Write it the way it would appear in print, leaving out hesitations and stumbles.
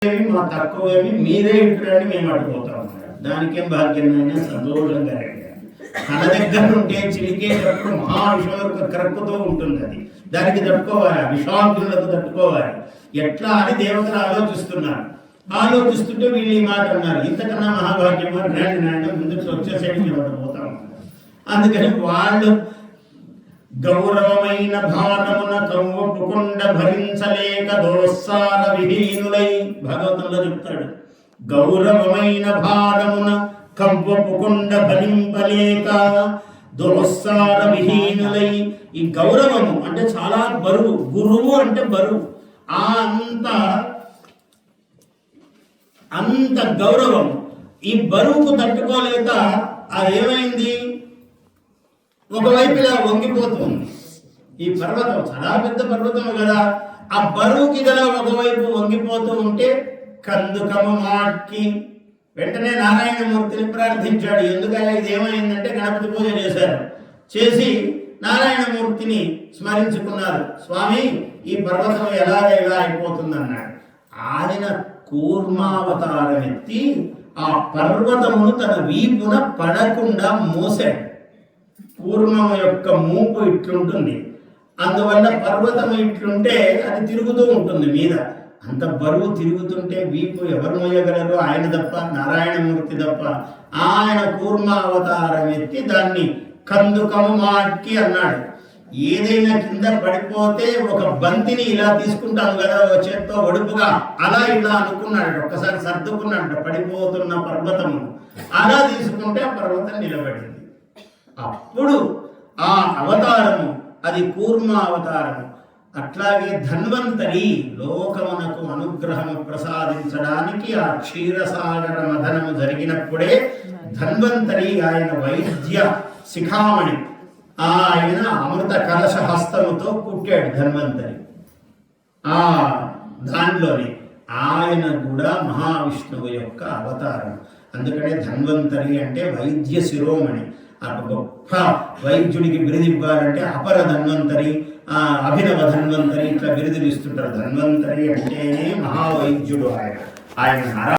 మా తక్కువేమి మీరే ఇంటురండి మేము అడిగిపోతాం. దానికేం భాగ్యమైనా సంతోషంగా తన దగ్గర ఉంటే చిలికేటప్పుడు మహావిషయం కరక్కుతూ ఉంటుంది. అది దానికి తట్టుకోవాలి, విషాంతులకు తట్టుకోవాలి. ఎట్లా అని దేవతలు ఆలోచిస్తున్నారు. ఆలోచిస్తుంటే వీళ్ళు ఈ మాట అన్నారు, ఇంతకన్నా మహాభాగ్యం రండి నాయన ముందుకు వచ్చేసరికి మేము పోతాం. అందుకని వాళ్ళు గౌరవమైన భారమున కవ్వపుకుండ భరించలేక దోస్సాల విహీనులై, భగవతంలో చెప్తాడు, గౌరవమైన భారమున కవ్వపుకుండ భరింపలేక దోస్సాల విహీనులై. ఈ గౌరవము అంటే చాలా బరువు, గురువు అంటే బరువు, అంత గౌరవం. ఈ బరువుకు తట్టుకోలేక ఏమైంది, ఒకవైపు ఇలా వంగిపోతుంది. ఈ పర్వతం చాలా పెద్ద పర్వతం కదా, ఆ బరువుకి గల ఒకవైపు వంగిపోతూ ఉంటే కందుకము మాట్కి వెంటనే నారాయణమూర్తిని ప్రార్థించాడు. ఎందుకలా ఇది ఏమైందంటే గణపతి పూజ చేశారు. చేసి నారాయణమూర్తిని స్మరించుకున్నారు. స్వామి ఈ పర్వతం ఎలా అయిపోతుంది అన్నాడు. ఆయన కూర్మావతారం ఎత్తి ఆ పర్వతమును తన వీపున పడకుండా మోసాడు. కూర్మం యొక్క మూపు ఇట్లుంటుంది, అందువల్ల పర్వతం ఇట్లుంటే అది తిరుగుతూ ఉంటుంది మీద. అంత బరువు తిరుగుతుంటే వీపు ఎవరు మోయగలరు? ఆయన తప్ప, నారాయణమూర్తి తప్ప. ఆయన కూర్మావతారం ఎత్తి దాన్ని కందుకము మాట్కి అన్నాడు. ఏదైనా కింద పడిపోతే ఒక బంతిని ఇలా తీసుకుంటాం కదా చేత్తో ఒడుపుగా, అలా ఇలా అనుకున్నాడు. ఒక్కసారి సర్దుకున్నాడు పడిపోతున్న పర్వతము. అలా తీసుకుంటే ఆ పర్వతం నిలబడింది. అప్పుడు ఆ అవతారము అది కూర్మ అవతారము. అట్లాగే ధన్వంతరి లోకమునకు అనుగ్రహము ప్రసాదించడానికి ఆ క్షీరసాగర మథనము జరిగినప్పుడే ధన్వంతరి ఆయన వైద్య శిఖామణి, ఆయన అమృత కలశ హస్తముతో పుట్టాడు ధన్వంతరి. దానిలోనే ఆయన కూడా మహావిష్ణువు యొక్క అవతారం. అందుకనే ధన్వంతరి అంటే వైద్య శిరోమణి. ఆ గొప్ప వైద్యుడికి బిరుదు ఇవ్వాలంటే అపర ధన్వంతరి, అభినవ ధన్వంతరి, ఇట్లా బిరుదులు ఇస్తుంటారు. ధన్వంతరి అంటేనే మహావైద్యుడు ఆయన.